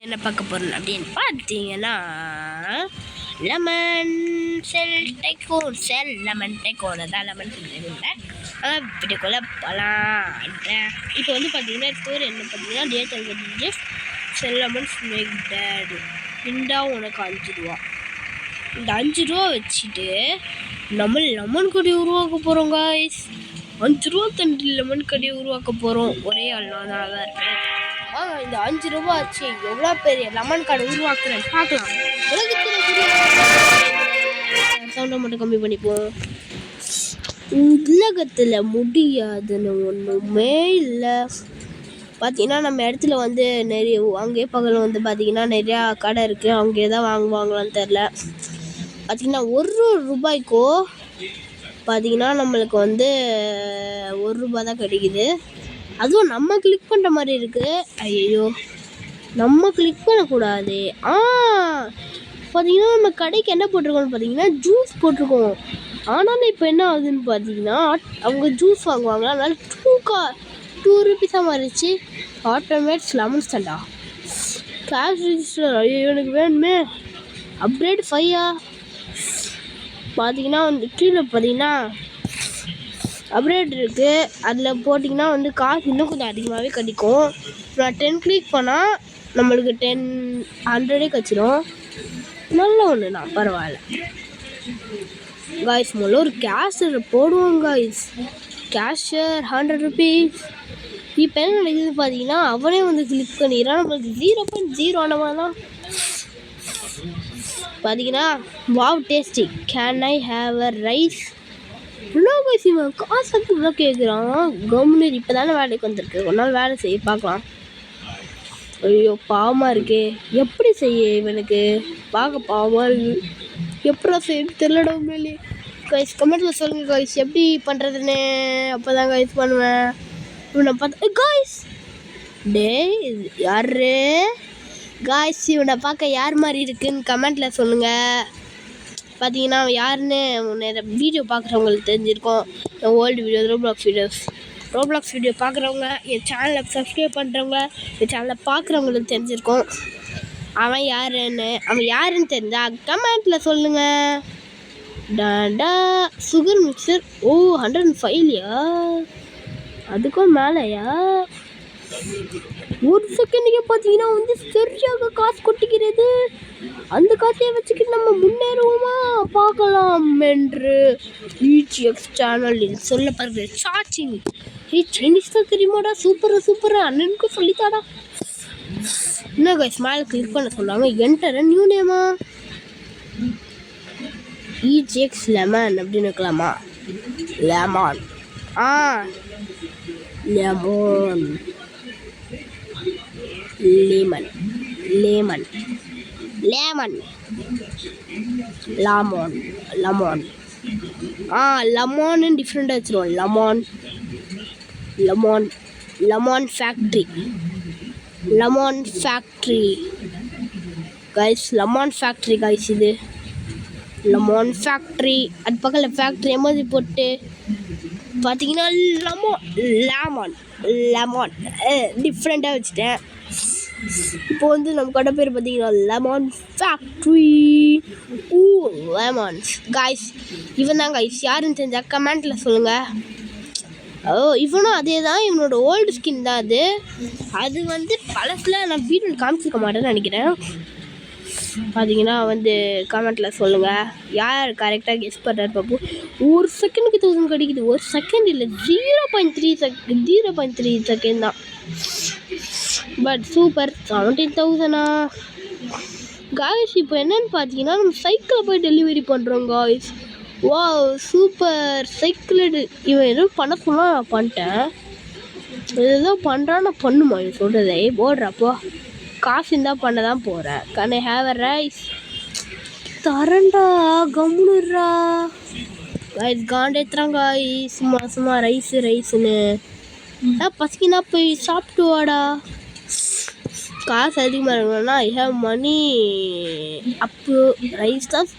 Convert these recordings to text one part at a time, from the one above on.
என்ன பார்க்க போகிறோம் அப்படின்னு பார்த்தீங்கன்னா லெமன் லெமன் டைக்கோன் தான் லெமன் இல்லை வீட்டுக்குள்ளே போகலாம். இப்போ வந்து பார்த்தீங்கன்னா ஸ்டோரி என்ன பார்த்தீங்கன்னா டேட் செல் லெமன் ஸ்னேக் டேட் இண்டா உனக்கு 5 ரூபா. இந்த 5 ரூபா வச்சுட்டு நம்ம லெமன் கடையை உருவாக்க போகிறோம் காய்ஸ். 5 ரூபா தண்டி லெமன் கடையை உருவாக்க போகிறோம். ஒரே ஆள் நான் தான் இருப்பேன். இந்த 5 ரூபா ஆச்சு எவ்வளோ பெரிய லெமன் கடை உருவாக்குறேன் பார்க்கலாம். சவுண்டை மட்டும் கம்மி பண்ணிப்போம். உலகத்தில் முடியாதுன்னு ஒன்றுமே இல்லை. பார்த்தீங்கன்னா நம்ம இடத்துல வந்து நிறைய அங்கேயே பகல் வந்து பார்த்தீங்கன்னா நிறையா கடை இருக்குது. அங்கே தான் வாங்குவாங்களான்னு தெரில. பார்த்தீங்கன்னா 1 ரூபாய்க்கோ பார்த்தீங்கன்னா நம்மளுக்கு வந்து 1 ரூபா தான் கிடைக்குது. அதுவும் நம்ம கிளிக் பண்ணுற மாதிரி இருக்குது. ஐயோ நம்ம கிளிக் பண்ணக்கூடாது. பார்த்தீங்கன்னா நம்ம கடைக்கு என்ன போட்டிருக்கோம்னு பார்த்தீங்கன்னா ஜூஸ் போட்டிருக்கோம். ஆனாலும் இப்போ என்ன ஆகுதுன்னு பார்த்தீங்கன்னா அவங்க ஜூஸ் வாங்குவாங்களா, அதனால 2 ரூபீஸாக மாறிடுச்சு. ஆட்டோமேட்ஸ் லெமன் ஸ்டாண்டா கேஷ் ரிஜிஸ்டர். ஐயோ எனக்கு வேணுமே. அப்கிரேட் 5 பார்த்தீங்கன்னா வந்து கீழே பார்த்தீங்கன்னா அப்கிரேட் இருக்குது. அதில் போட்டிங்கன்னா வந்து காசு இன்னும் கொஞ்சம் அதிகமாகவே கிடைக்கும். நான் 10 கிளிக் பண்ணால் நம்மளுக்கு 100 கிடச்சிடும். நல்ல ஒன்றுண்ணா, பரவாயில்ல காய்ஸ். முதல்ல ஒரு கேஷர் போடுவோம் காய்ஸ். கேஷர் 100 ருபீஸ். இப்போ என்ன நடக்குது பார்த்தீங்கன்னா அவனே வந்து கிளிக் பண்ணிடுறான். நம்மளுக்கு 0.0 ஆனவா தான் பார்த்தீங்கன்னா wow tasty can I have a rice. இவ்வளோ பேசிவன் காசு இவ்வளோ கேட்குறான். கவர்மெண்ட் இப்போ தானே வேலைக்கு வந்திருக்கு, ஒரு நாள் வேலை செய்ய பார்க்கலாம். ஐயோ பாவமாக இருக்கே, எப்படி செய்ய இவனுக்கு பார்க்க பாவமாக இருக்குது. எப்படா செய்ய தெரியலடா உண்மையிலே. கைஸ் கமெண்ட்டில் சொல்லுங்கள் கைஸ் எப்படி பண்ணுறதுன்னு. அப்போ தான் கைஸ் பண்ணுவேன். இவனை பார்த்தா காய்ஸ் டே யாரு காய்ஸ் இவனை பார்க்க யார் மாதிரி இருக்குன்னு கமெண்ட்டில் சொல்லுங்கள். பார்த்தீங்கன்னா யாருன்னு வீடியோ பார்க்குறவங்களுக்கு தெரிஞ்சிருக்கோம். ஓல்டு வீடியோ ரோப்ளாக்ஸ் வீடியோ பார்க்குறவங்க, என் சேனலை சப்ஸ்கிரைப் பண்ணுறவங்க, என் சேனலை பார்க்குறவங்களுக்கு தெரிஞ்சிருக்கோம். அவன் யாருன்னு தெரிஞ்சால் கமெண்ட்டில் சொல்லுங்கள். டாண்டா சுகர் மிக்சர் 105லையா, அதுக்கும் மேலேயா? ஒரு செகண்டுக்கே பார்த்தீங்கன்னா வந்து சரியாக காசு கொட்டிக்கிறது. அந்த காசையை வச்சுக்கிட்டு நம்ம முன்னேறுவோமா பார்க்கலாம் என்று EGX சேனலில் சொல்லப்படுது. சாச்சிங் சைனீஸ் தான் தெரியுமாடா, சூப்பர் அண்ணனுக்கும் சொல்லித்தாடா. என்ன கைஸ் மேலே கிளிக் பண்ண சொல்லுவாங்க. என்டர் நியூ நேமா EGX லெமன் அப்படின்னு இருக்கலாமா? லெமன் லெமன் லெமன் டிஃப்ரெண்டாக வச்சுருவோம். Lemon factory guys. Lemon factory guys. இது லெமன் ஃபேக்ட்ரி. அது பக்கத்தில் ஃபேக்ட்ரி எமோஜி போட்டு பார்த்தீங்கன்னா லெமன் டிஃப்ரெண்ட்டாக வச்சுட்டேன். இப்போ வந்து நம்ம கடை பேர் பார்த்தீங்கன்னா லெமன் ஃபேக்ட்ரி. Lemons guys. இவன் தான் காய்ஸ். யாருன்னு தெரிஞ்சால் கமெண்ட்டில் சொல்லுங்கள். இவனும் அதே தான். இவனோட ஓல்டு ஸ்கின் தான் அது. அது வந்து பழசில் நான் வீடியோ காமிச்சிருக்க மாட்டேன்னு நினைக்கிறேன். பார்த்தீங்கன்னா வந்து கமெண்ட்டில் சொல்லுங்கள் யார் கரெக்டாக கெஸ் பண்ணுறாரு பார்ப்போம். ஒரு செகண்டுக்கு 1000 கிடைக்குது. ஒரு செகண்ட் இல்லை, 0.3 செகண்ட் தான். But super 17,000 guys. இப்போ என்னன்னு பார்த்தீங்கன்னா நம்ம சைக்கிளில் போய் டெலிவரி பண்ணுறோம் காய்ஸ். வா சூப்பர் சைக்கிள். இவன் எதுவும் பண்ண சொன்னால் நான் பண்ணிட்டேன். எதுதான் பண்ணுறான்னு பண்ணுமா இது சொல்கிறதே போடுறப்போ காசு இருந்தால் பண்ண தான் போகிறேன். Can I have a rice தரண்டா கம்முனுறா காய்ஸ். காண்டேத்துறான் காய்ஸ். சும்மா ரைஸுன்னு பசிக்கினா போய் சாப்பிட்டு வாடா. காசு அதிகமாக இருக்கணும்னா ஐ ஹேவ் மணி அப்பு ரைஸ் தான்.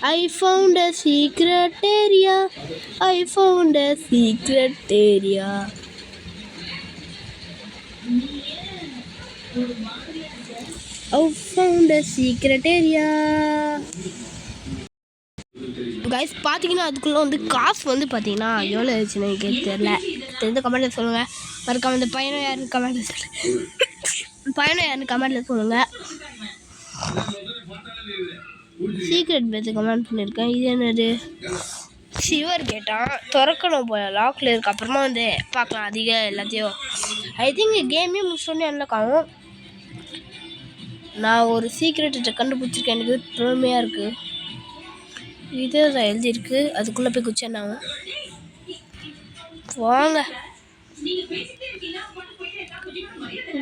I found a secret area. I found a secret area. Guys பார்த்தீங்கன்னா அதுக்குள்ளே வந்து காசு வந்து பார்த்தீங்கன்னா எவ்வளோ இருந்துச்சுன்னு எனக்கு தெரிஞ்ச கமெண்ட்டில் சொல்லுங்கள். மறக்காம இந்த பையனும் யாருன்னு கமெண்ட்டில் சொல்லுங்கள். சீக்ரெட் பேத்து கமெண்ட் பண்ணியிருக்கேன். இது என்னது? சிவர் கேட்டான், திறக்கணும் போல லாக்கில் இருக்கு. அப்புறமா வந்து பார்க்கலாம் அதிக எல்லாத்தையும். ஐ திங்க் கேமே முடிச்சோடனே அன்லாக் ஆகும். நான் ஒரு சீக்ரெட்டை கண்டுபிடிச்சிருக்கேன். எனக்கு பெருமையாக இருக்குது. இது எழுதியிருக்கு, அதுக்குள்ளே போய் குச்சேன்னாவும் வாங்க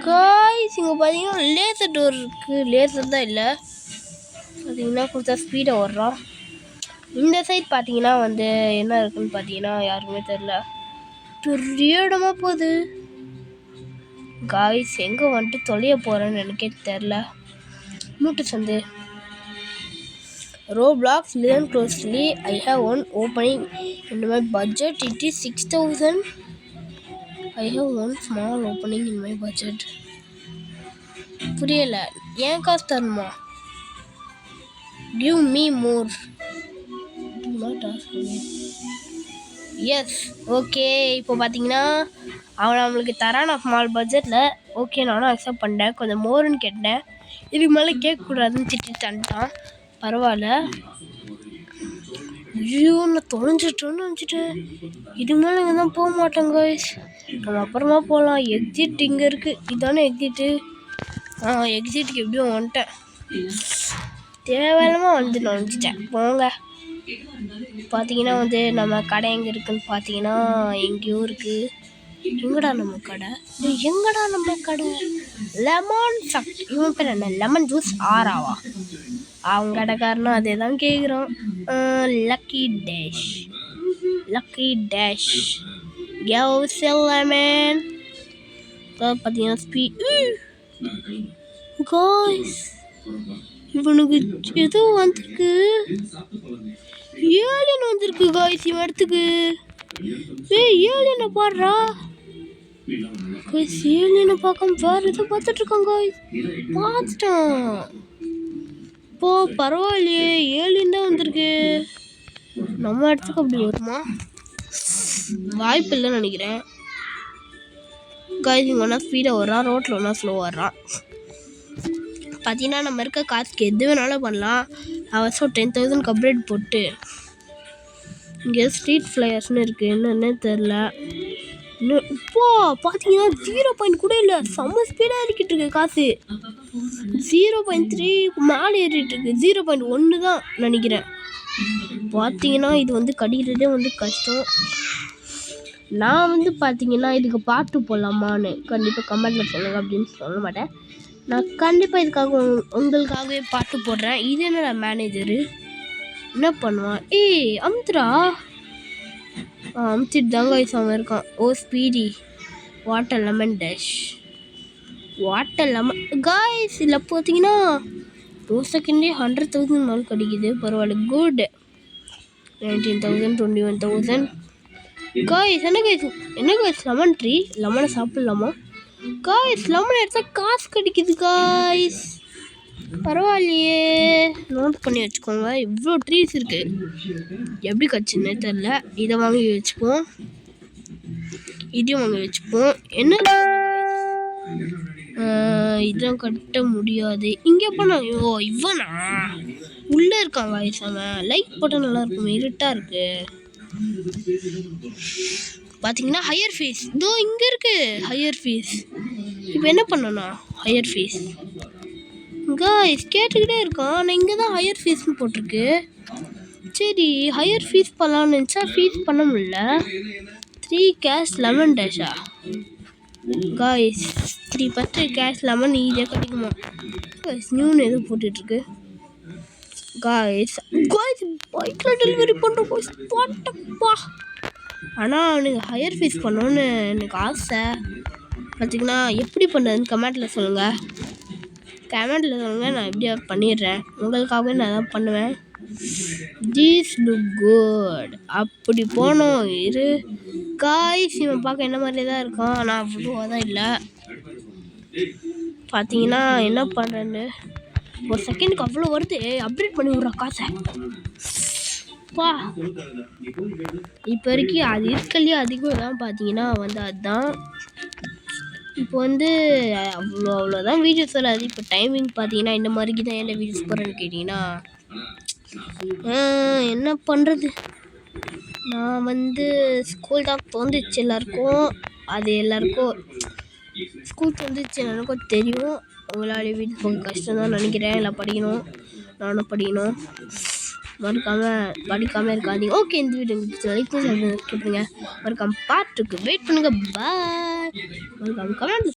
காய்ஸ். இங்கே பார்த்தீங்கன்னா லேசர் டோர் இருக்குது. லேசர் தான் இல்லை பார்த்தீங்கன்னா கொடுத்தா ஸ்பீடை ஓடுறோம். இந்த சைட் பார்த்தீங்கன்னா வந்து என்ன இருக்குன்னு பார்த்தீங்கன்னா யாருக்குமே தெரில. பெரிய இடமா போகுது காய்ஸ். எங்கே வந்துட்டு தொலைய போகிறேன்னு எனக்கே தெரில. நோட்டீஸ் வந்து Roblox, listen closely. I have one opening in my budget. It is 6,000. I have one small opening in my budget. புரியல, ஏன் காசு தரணுமா? Give me more. Do not ask me. Yes, okay. இப்போ பார்த்தீங்கன்னா அவன் நம்மளுக்கு தரான் ஸ்மால் பட்ஜெட்டில். ஓகே, நானும் அக்செப்ட் பண்ணேன். கொஞ்சம் மோருன்னு கேட்டேன். இதுக்கு மேலே கேட்கக்கூடாதுன்னு திட்டி தந்துட்டான். பரவாயில்ல. ஐயோ, நான் தொலைஞ்சிட்டோன்னு நினச்சிட்டேன். இது மேலே இங்கே தான் போக மாட்டேங்க கைஸ். நம்ம அப்புறமா போகலாம். எக்ஸிட் இங்கே இருக்குது. இதானே எக்ஸிட்டு? எக்ஸிட்டுக்கு எப்படியும் வந்துட்டேன். தேவையில்லாமல் வந்து நுழைஞ்சிட்டேன். போங்க. பார்த்தீங்கன்னா வந்து நம்ம கடை எங்கே இருக்குதுன்னு பார்த்தீங்கன்னா எங்கேயோ இருக்குது. எங்கடா நம்ம கடை? Lemon shop. இவன் பேர் என்ன? லெமன் ஜூஸ் ஆராவா? அவங்க கடைக்காரனும் அதே தான் கேட்குறோம். Lucky dash lemon. பார்த்தீங்கன்னா காய்ஸ் இவனுக்கு ஏதோ வந்திருக்கு. ஏலியன் வந்திருக்கு காய்ஸ் இவன் இடத்துக்கு. ஏலியனை பாடுறா காய்ஸ். ஏலியனை பார்க்காம வேறு எதோ பார்த்துட்ருக்கான் காய்ஸ். பார்த்துட்டான். இப்போ பரவாயில்லையே, ஏலியன் தான் வந்திருக்கு. நம்ம இடத்துக்கு அப்படி வருமா? வாய்ப்பு இல்லைன்னு நினைக்கிறேன் காய்ஸ். இங்கே ஒன்றா ஸ்பீடாக வர்றான், ரோட்டில் ஒன்றா ஸ்லோவாக வர்றான். பார்த்தீங்கன்னா நம்ம இருக்க காசுக்கு எது வேணாலும் பண்ணலாம். அவசரம் 10,000 அப்கிரேட் போட்டு இங்கே ஸ்ட்ரீட் ஃப்ளையர்ஸ்னு இருக்குது. என்னென்னு தெரில. இன்னும் இப்போ பார்த்தீங்கன்னா 0 கூட இல்லை. செம்ம ஸ்பீடாக ஏறிக்கிட்டு இருக்கு காசு. 0.3 மேலே ஏறிட்டு இருக்கு. 0.1 தான் நினைக்கிறேன். பார்த்தீங்கன்னா இது வந்து கடிக்கிறதே வந்து கஷ்டம். நான் வந்து பார்த்தீங்கன்னா இதுக்கு பாட்டு போடலாமான்னு கண்டிப்பாக கமெண்ட்டில் சொல்லுங்கள் அப்படின்னு சொல்ல மாட்டேன். நான் கண்டிப்பாக இதுக்காக உங்களுக்காகவே பாட்டு போடுறேன். இது என்ன மேனேஜரு என்ன பண்ணுவான்? அமுத்துடா. அமுத்திட்டு தாங்க அவன் இருக்கான். Speedy water lemon guys. இல்லை பார்த்தீங்கன்னா 2 செகண்டே 100,000 நாள் கிடைக்குது. பரவாயில்ல, குட். 19,000 21,000 காய்ஸ். என்ன காய்ஸ் லெமன் ட்ரீ. லெமனை சாப்பிட்லாமா காய்ஸ்? லெமன் எடுத்தால் காசு கிடைக்குது காய்ஸ். பரவாயில்லையே, நோட் பண்ணி வச்சுக்கோங்க. இவ்வளோ ட்ரீஸ் இருக்குது. எப்படி கட்சின்னே தெரில. இதை வாங்கி வச்சுப்போம். இதையும் வாங்கி வச்சுப்போம். என்ன இதெல்லாம் கட்ட முடியாது. இங்கே போனா இவனா உள்ளே இருக்காங்க காய்ஸ். அவன் லைட் போட்டால் நல்லா இருக்கும். இருட்டாக இருக்குது. பார்த்தீங்கன்னா ஹையர் ஃபீஸ் இதோ இங்கே இருக்குது. ஹையர் ஃபீஸ் இப்போ என்ன பண்ணணும்? ஹையர் ஃபீஸ் காய்ஸ் கேட்டுக்கிட்டே இருக்கான். ஆனால் இங்கே தான் ஹையர் ஃபீஸ்னு போட்டிருக்கு. சரி, ஹையர் ஃபீஸ் பண்ணலான்னு நினச்சா ஃபீஸ் பண்ண முடியல. 3 கேஷ் லெமன் டேஷா காய்ஸ்? 3 கேஷ் லெமன் ஈஸியாக கிடைக்குமா காய்ஸ்? நியூன்னு எதுவும் போட்டுட்ருக்கு காய்ஸ். பைக்கில் டெலிவரி பண்ணுற காய்ஸ். போட்டப்பா. ஆனால் அவனுக்கு ஹையர் ஃபீஸ் பண்ணணுன்னு எனக்கு ஆசை. பார்த்தீங்கன்னா எப்படி பண்ணுறதுன்னு கமெண்ட்டில் சொல்லுங்கள். நான் எப்படியா பண்ணிடுறேன். உங்களுக்காகவே நான் தான் பண்ணுவேன். These look good. அப்படி போனோம் இரு காய்ஸ். இவன் பார்க்க என்ன மாதிரி தான் இருக்கான். ஆனால் அவ்வளோவா தான் இல்லை. பார்த்தீங்கன்னா என்ன பண்ணுறேன்னு ஒரு செகண்டுக்கு அவ்வளோ வருது. அப்டேட் பண்ணி விட்ற காசை பா. இப்போ வரைக்கும் அது இருக்கலையே அதிகம் தான் பார்த்தீங்கன்னா அதுதான். இப்போ அவ்வளோதான் வீடியோஸ் வராது. இப்போ டைமிங் பார்த்தீங்கன்னா இந்த மாதிரிக்கு தான் என்ன வீடியோஸ் போடுறேன்னு கேட்டிங்கன்னா என்ன பண்ணுறது. நான் ஸ்கூல் தான் தோந்துச்சு எல்லாருக்கும். அது எல்லாருக்கும் ஸ்கூல் தோந்துச்சு எல்லாருக்கும் தெரியும். உங்களால் வீடு போக கஷ்டம் தான் நினைக்கிறேன். எல்லாம் படிக்கணும், நானும் படிக்கணும். படிக்காமல் இருக்காதீங்க. ஓகே, இந்த வீடியோ லைக் பண்ணுங்க. மறக்காம பார்ட் 2க்கு வெயிட் பண்ணுங்கள். பாய். மறக்காம கமெண்ட்